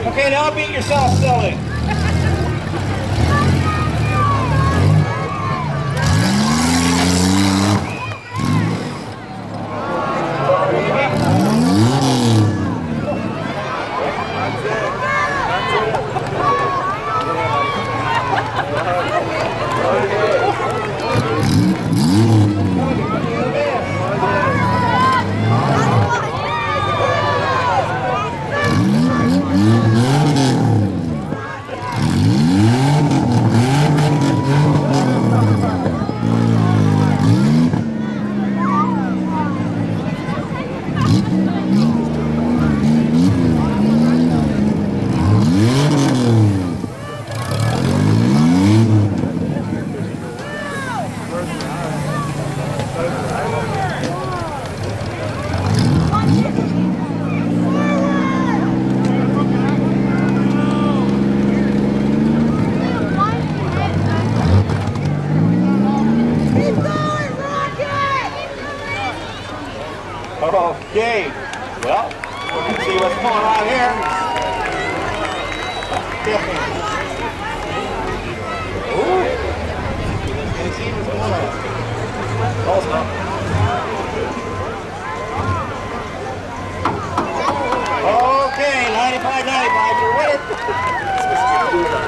Okay, now beat yourself silly. Okay, well, we can see what's going on here. Ooh. Can you see what's going on? Close enough. Okay, 95-95, you're winning.